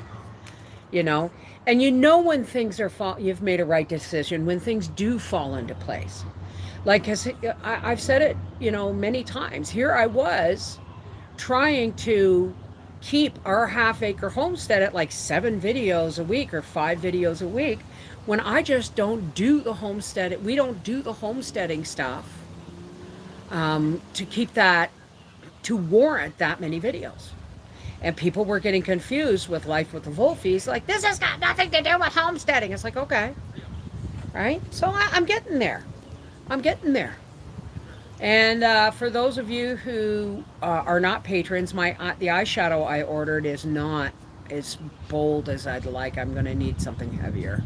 you know. And you know when things are you've made a right decision when things do fall into place. Like, 'cause I've said it, you know, many times. Here I was trying to keep our half acre homestead at like 7 videos a week or 5 videos a week when I just don't do the homestead. We don't do the homesteading stuff to keep that, to warrant that many videos. And people were getting confused with Life with the Wolfies, like, this has got nothing to do with homesteading. It's like, okay, right? So I'm getting there. I'm getting there. And for those of you who are not patrons, the eyeshadow I ordered is not as bold as I'd like. I'm going to need something heavier.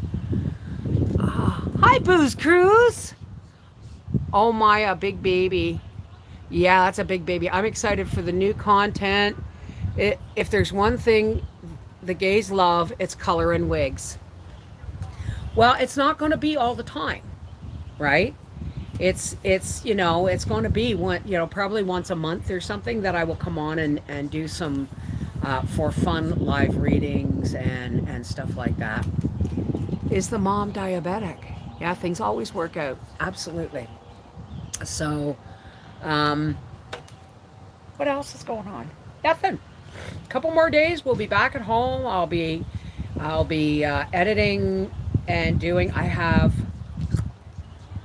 Hi, Booze Cruise. Oh my, a big baby. Yeah, that's a big baby. I'm excited for the new content. If there's one thing the gays love, it's color and wigs. Well, it's not going to be all the time, right? It's you know, it's going to be probably once a month or something that I will come on and do some for fun live readings and stuff like that. Is the mom diabetic? Yeah, things always work out. Absolutely. So, what else is going on? Nothing. A couple more days, we'll be back at home. I'll be editing and doing. I have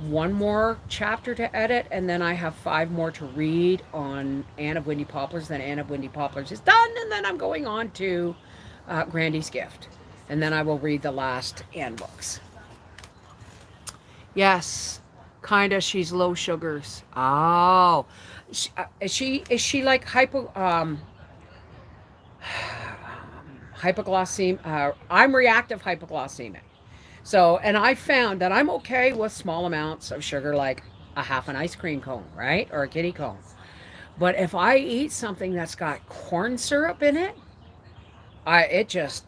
one more chapter to edit, and then I have 5 more to read on Anne of Windy Poplars. Then Anne of Windy Poplars is done, and then I'm going on to Grandy's Gift, and then I will read the last Anne books. Yes, kinda. She's low sugars. Oh, is she like hypoglycemic? I'm reactive hypoglycemic. So, and I found that I'm okay with small amounts of sugar, like a half an ice cream cone, right? Or a kitty cone. But if I eat something that's got corn syrup in it, it just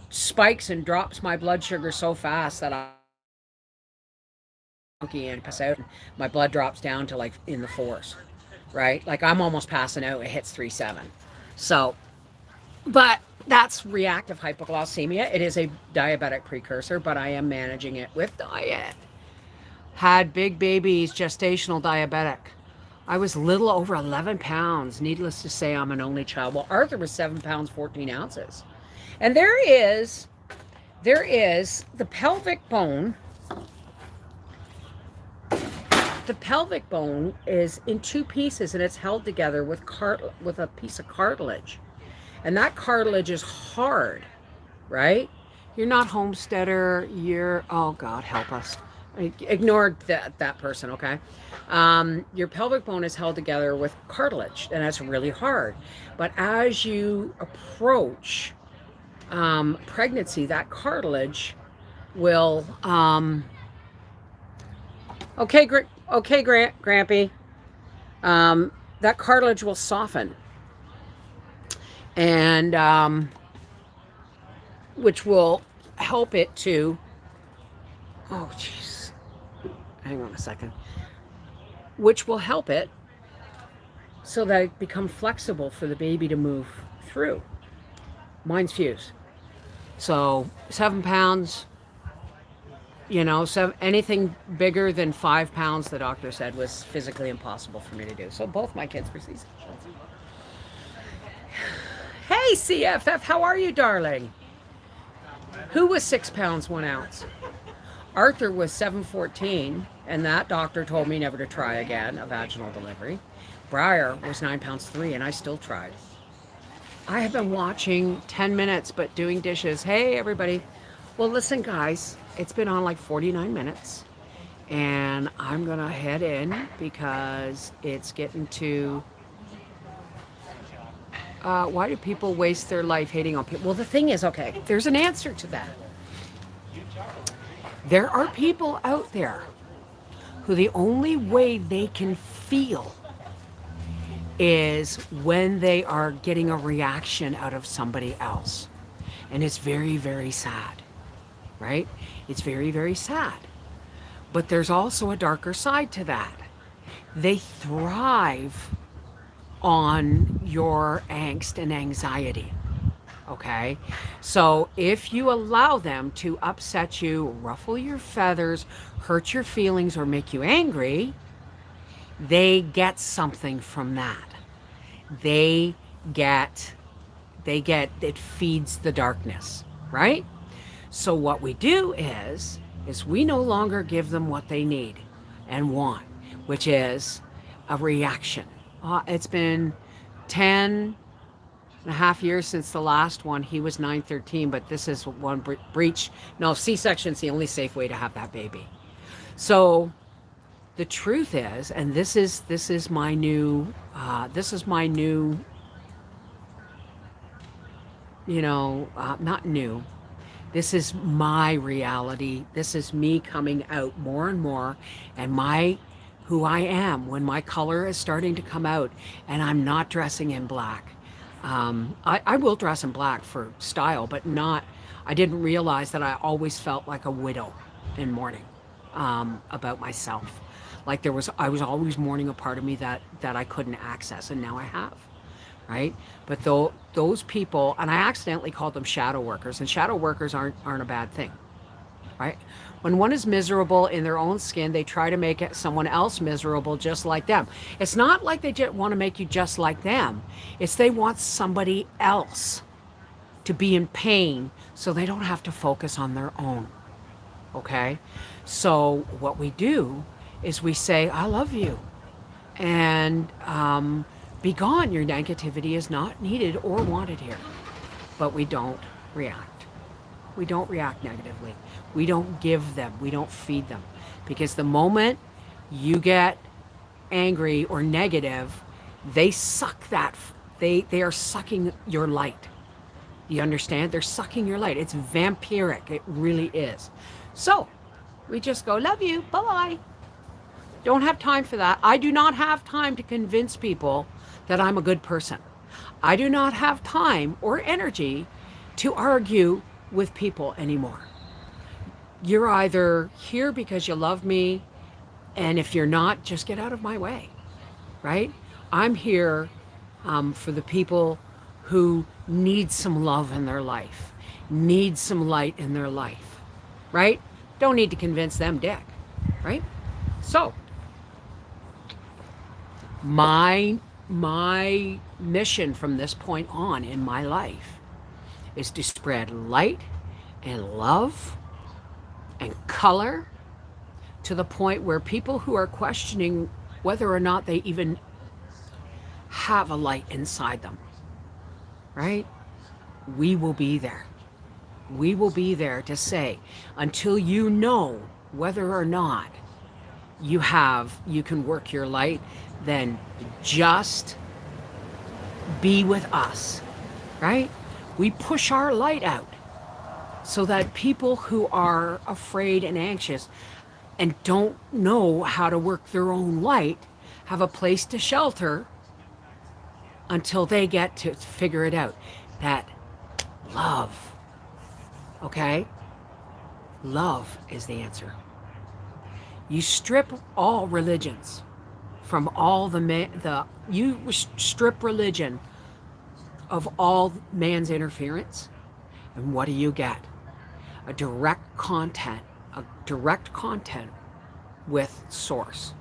spikes and drops my blood sugar so fast that I and pass out. My blood drops down to like in the 4s, right? Like I'm almost passing out. It hits 3.7. So, but that's reactive hypoglycemia. It is a diabetic precursor, but I am managing it with diet. Had big babies, gestational diabetic. I was little over 11 pounds. Needless to say, I'm an only child. Well, Arthur was 7 pounds, 14 ounces. And there is the pelvic bone. The pelvic bone is in 2 pieces, and it's held together with a piece of cartilage. And that cartilage is hard, right? You're not homesteader. Oh God, help us. Ignore that person, okay? Your pelvic bone is held together with cartilage, and that's really hard. But as you approach pregnancy, that cartilage will, Grampy, that cartilage will soften, and which will help it to, oh jeez, hang on a second, which will help it so that it becomes flexible for the baby to move through. Mine's fused. So 7 pounds, anything bigger than 5 pounds, the doctor said, was physically impossible for me to do. So both my kids were C-sections. Hey, CFF, how are you, darling? Who was 6 pounds, 1 ounce? Arthur was 7'14", and that doctor told me never to try again a vaginal delivery. Briar was 9 pounds 3, and I still tried. I have been watching 10 minutes, but doing dishes. Hey, everybody. Well, listen, guys, it's been on like 49 minutes, and I'm going to head in because it's getting to... why do people waste their life hating on people? Well, the thing is, okay, there's an answer to that. There are people out there who the only way they can feel is when they are getting a reaction out of somebody else. And it's very, very sad, right? It's very, very sad. But there's also a darker side to that. They thrive on your angst and anxiety. Okay? So if you allow them to upset you, ruffle your feathers, hurt your feelings, or make you angry, they get something from that. They get it feeds the darkness, right? So what we do is we no longer give them what they need and want, which is a reaction. It's been 10.5 years since the last one. He was 913, but this is one breech. No, C-section's the only safe way to have that baby. So the truth is, and this is my new, not new. This is my reality. This is me coming out more and more, and my who I am when my color is starting to come out, and I'm not dressing in black. I will dress in black for style, but not. I didn't realize that I always felt like a widow in mourning about myself. Like I was always mourning a part of me that I couldn't access, and now I have. Right? But those people, and I accidentally called them shadow workers, and shadow workers aren't a bad thing, right? When one is miserable in their own skin, they try to make someone else miserable just like them. It's not like they just want to make you just like them. It's they want somebody else to be in pain so they don't have to focus on their own. Okay? So what we do is we say, I love you. And be gone. Your negativity is not needed or wanted here. But we don't react. We don't react negatively. We don't give them. We don't feed them. Because the moment you get angry or negative, they suck that. They are sucking your light. You understand? They're sucking your light. It's vampiric. It really is. So we just go, love you. Bye-bye. Don't have time for that. I do not have time to convince people that I'm a good person. I do not have time or energy to argue with people anymore. You're either here because you love me, and if you're not, just get out of my way, right? I'm here for the people who need some love in their life, need some light in their life, right? Don't need to convince them dick, right? So, my mission from this point on in my life is to spread light and love and color to the point where people who are questioning whether or not they even have a light inside them, right? We will be there. We will be there to say, until you know whether or not you can work your light, then just be with us, right? We push our light out so that people who are afraid and anxious and don't know how to work their own light have a place to shelter until they get to figure it out. That love, okay? Love is the answer. You strip all religions from all you strip religion of all man's interference, and what do you get? A direct content with source.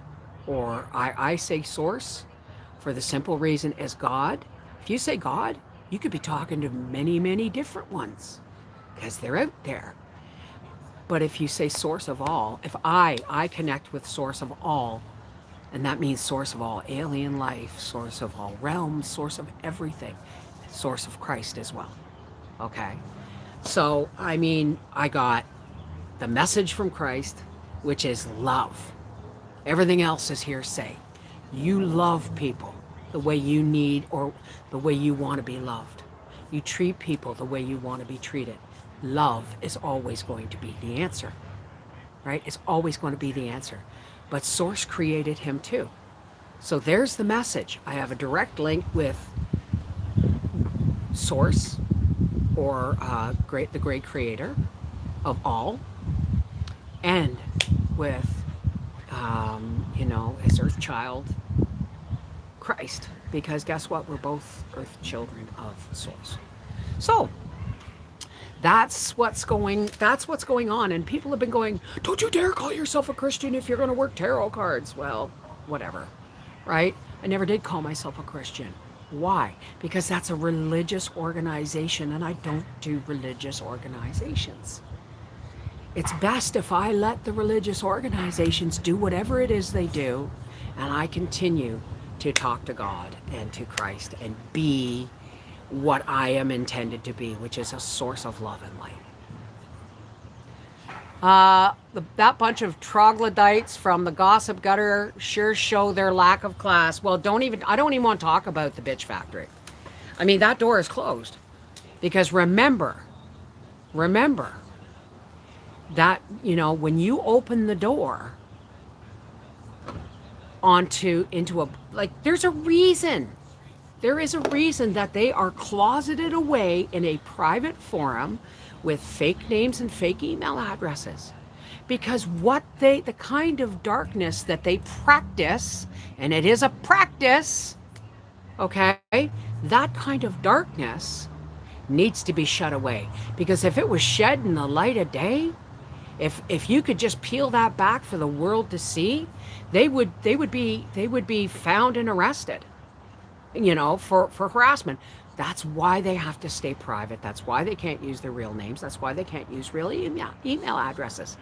Or I say source for the simple reason is God. If you say God, you could be talking to many, many different ones because they're out there. But if you say source of all, if I connect with source of all, and that means source of all alien life, source of all realms, source of everything, source of Christ as well. Okay? So, I mean, I got the message from Christ, which is love. Everything else is hearsay. You love people the way you need or the way you want to be loved. You treat people the way you want to be treated. Love is always going to be the answer, right? It's always going to be the answer. But Source created him too. So there's the message. I have a direct link with Source, or the great creator of all, and with, his earth child, Christ. Because guess what? We're both earth children of Source. So that's what's going on. And people have been going, don't you dare call yourself a Christian if you're going to work tarot cards. Well, whatever, right? I never did call myself a Christian. Why? Because that's a religious organization, and I don't do religious organizations. It's best if I let the religious organizations do whatever it is they do, and I continue to talk to God and to Christ and be what I am intended to be, which is a source of love and light. That bunch of troglodytes from the gossip gutter sure show their lack of class. Well, I don't even want to talk about the bitch factory. I mean, that door is closed. Because remember that, when you open the door into a, there's a reason. There is a reason that they are closeted away in a private forum with fake names and fake email addresses. Because the kind of darkness that they practice, and it is a practice, okay, that kind of darkness needs to be shut away. Because if it was shed in the light of day, if you could just peel that back for the world to see, they would be found and arrested, for harassment. That's why they have to stay private. That's why they can't use their real names. That's why they can't use real email addresses.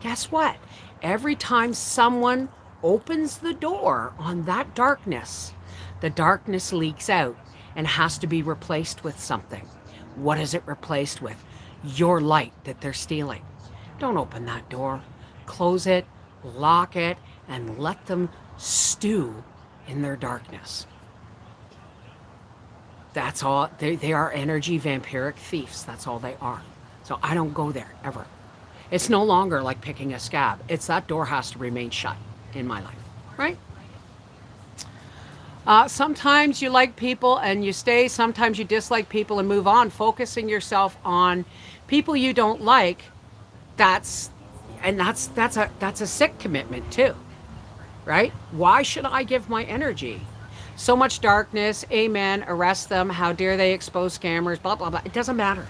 Guess what? Every time someone opens the door on that darkness, the darkness leaks out and has to be replaced with something. What is it replaced with? Your light that they're stealing. Don't open that door. Close it, lock it, and let them stew in their darkness. That's all. They are energy vampiric thieves. That's all they are. So I don't go there ever. It's no longer like picking a scab. It's that door has to remain shut in my life, right? Sometimes you like people and you stay. Sometimes you dislike people and move on. Focusing yourself on people you don't like. That's a sick commitment too, right? Why should I give my energy? So much darkness, amen, arrest them, how dare they expose scammers, blah, blah, blah. It doesn't matter,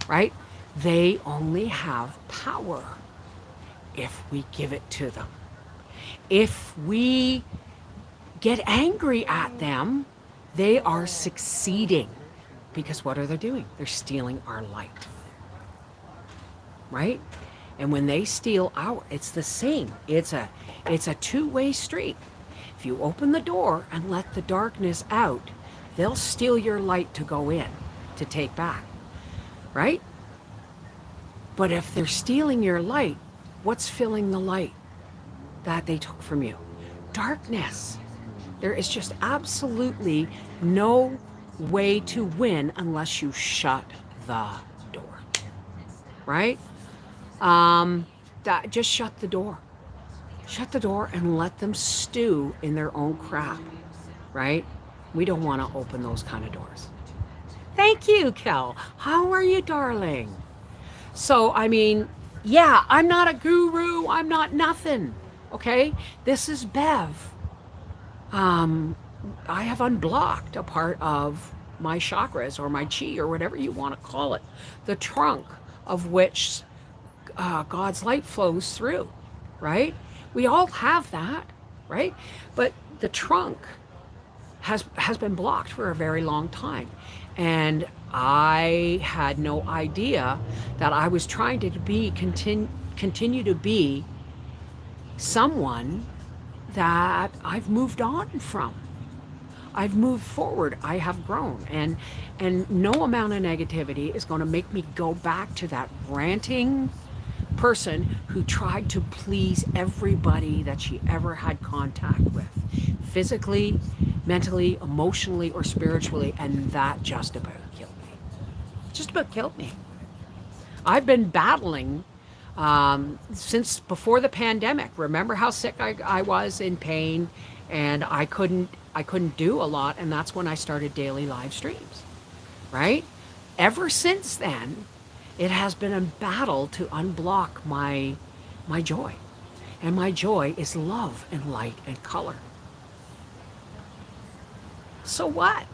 right? They only have power if we give it to them. If we get angry at them, they are succeeding. Because what are they doing? They're stealing our light, right? And when they steal it's the same. It's a two-way street. If you open the door and let the darkness out, they'll steal your light to go in, to take back, right? But if they're stealing your light, what's filling the light that they took from you? Darkness. There is just absolutely no way to win unless you shut the door, right? Just shut the door. Shut the door and let them stew in their own crap, right? We don't want to open those kind of doors. Thank you, Kel. How are you, darling? So, I mean, yeah, I'm not a guru. I'm not nothing, okay? This is Bev. I have unblocked a part of my chakras or my chi or whatever you want to call it, the trunk of which God's light flows through, right? We all have that, right? But the trunk has been blocked for a very long time. And I had no idea that I was trying to continue to be someone that I've moved on from. I've moved forward. I have grown. And no amount of negativity is going to make me go back to that ranting person who tried to please everybody that she ever had contact with, physically, mentally, emotionally, or spiritually, and that just about killed me. Just about killed me. I've been battling since before the pandemic. Remember how sick I was, in pain, and I couldn't do a lot, and that's when I started daily live streams, right? Ever since then, it has been a battle to unblock my joy. And my joy is love and light and color. So what?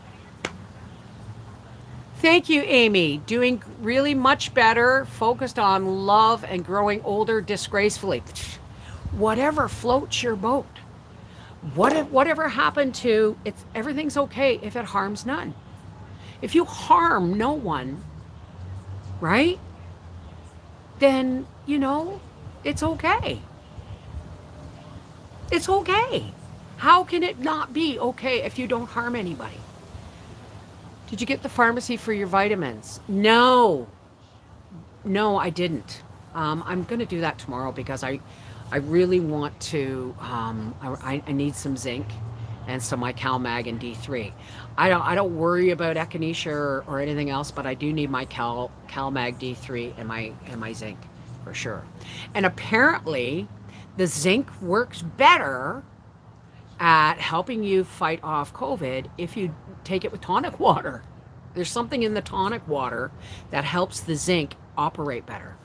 Thank you, Amy. Doing really much better, focused on love and growing older disgracefully. Whatever floats your boat. Whatever happened to it's everything's okay if it harms none. If you harm no one, right? Then, it's okay. It's okay. How can it not be okay if you don't harm anybody? Did you get the pharmacy for your vitamins? No. No, I didn't. I'm going to do that tomorrow because I really want to. I need some zinc, and some my CalMag and D3. I don't worry about echinacea or anything else, but I do need my CalMag D3 and my zinc for sure. And apparently, the zinc works better at helping you fight off COVID if you take it with tonic water. There's something in the tonic water that helps the zinc operate better.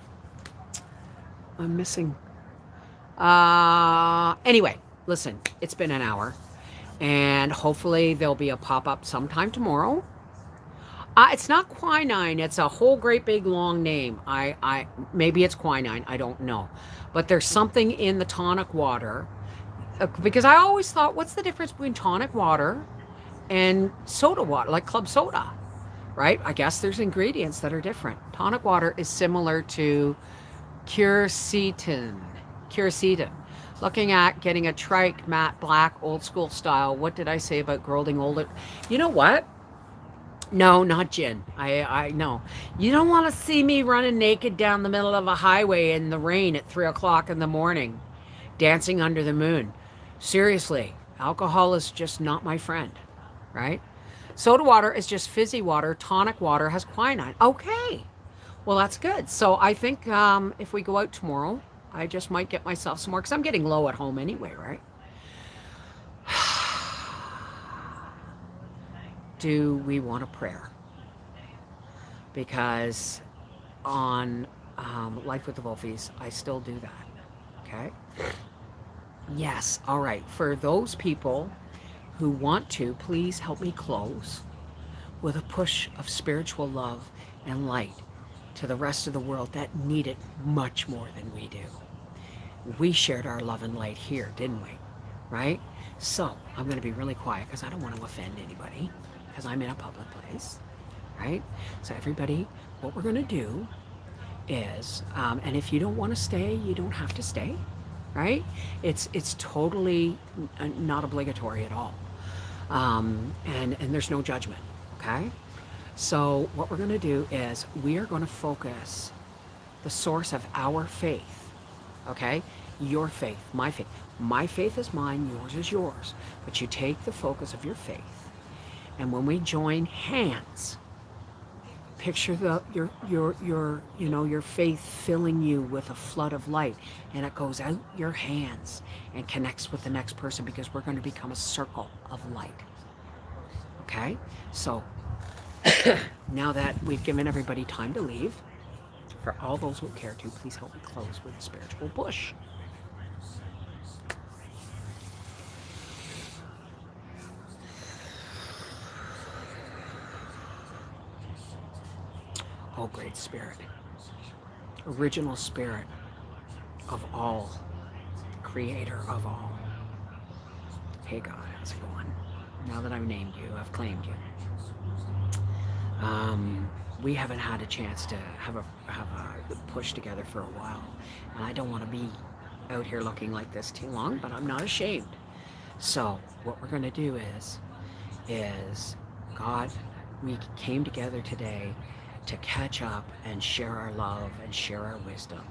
I'm missing. Anyway, listen, it's been an hour, and hopefully there'll be a pop-up sometime tomorrow. It's not quinine. It's a whole great big long name. Maybe it's quinine. I don't know, but there's something in the tonic water. Because I always thought, what's the difference between tonic water and soda water, like club soda, right? I guess there's ingredients that are different. Tonic water is similar to quercetin. Looking at getting a trike, matte black, old school style. What did I say about growing older? You know what? No, not gin. I know. You don't want to see me running naked down the middle of a highway in the rain at 3 o'clock in the morning, dancing under the moon. Seriously, alcohol is just not my friend, right? Soda water is just fizzy water. Tonic water has quinine. Okay, well, that's good. So I think if we go out tomorrow, I just might get myself some more, because I'm getting low at home anyway, right? Do we want a prayer? Because on Life with the Wolfies, I still do that, okay? Yes, all right. For those people who want to, please help me close with a push of spiritual love and light to the rest of the world that need it much more than we do. We shared our love and light here, didn't we? Right? So I'm going to be really quiet because I don't want to offend anybody, because I'm in a public place, right? So everybody, what we're going to do is, and if you don't want to stay, you don't have to stay. Right? It's totally not obligatory at all. And there's no judgment, okay? So what we're going to do is we are going to focus the source of our faith, okay? Your faith, my faith. My faith is mine, yours is yours. But you take the focus of your faith, and when we join hands, picture your faith filling you with a flood of light, and it goes out your hands and connects with the next person, because we're going to become a circle of light. Okay? So now that we've given everybody time to leave, for all those who care to, please help me close with a spiritual push. Oh, great spirit, original spirit of all, creator of all. Hey God, how's it going? Now that I've named you, I've claimed you. We haven't had a chance to have a push together for a while, and I don't want to be out here looking like this too long, but I'm not ashamed. So what we're going to do is God, we came together today to catch up and share our love and share our wisdom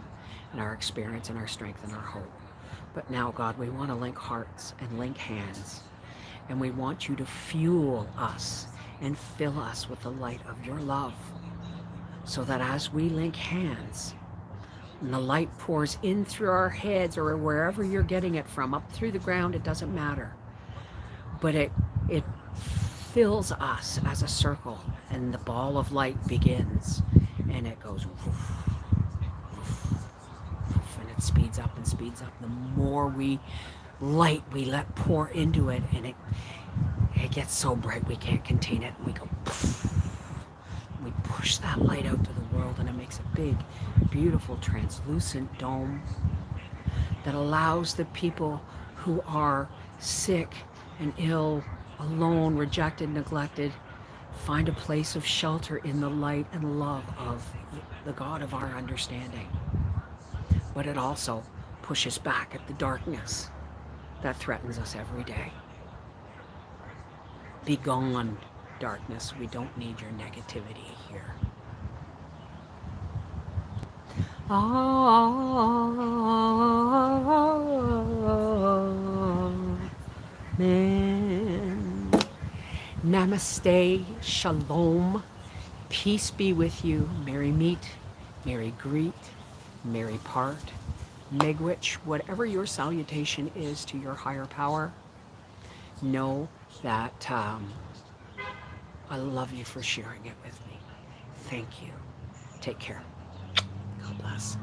and our experience and our strength and our hope. But now, God, we want to link hearts and link hands, and we want you to fuel us and fill us with the light of your love, so that as we link hands and the light pours in through our heads or wherever you're getting it from, up through the ground, it doesn't matter, but it fills us as a circle, and the ball of light begins, and it goes woof, woof, woof, and it speeds up and speeds up. The more light we let pour into it, and it gets so bright we can't contain it, and we go poof. push that light out to the world, and it makes a big, beautiful, translucent dome that allows the people who are sick and ill, alone, rejected, neglected, find a place of shelter in the light and love of the God of our understanding. But it also pushes back at the darkness that threatens us every day. Be gone, darkness. We don't need your negativity here. Amen. Namaste, shalom, peace be with you. Merry meet, merry greet, merry part, miigwech, whatever your salutation is to your higher power. Know that I love you for sharing it with me. Thank you. Take care. God bless.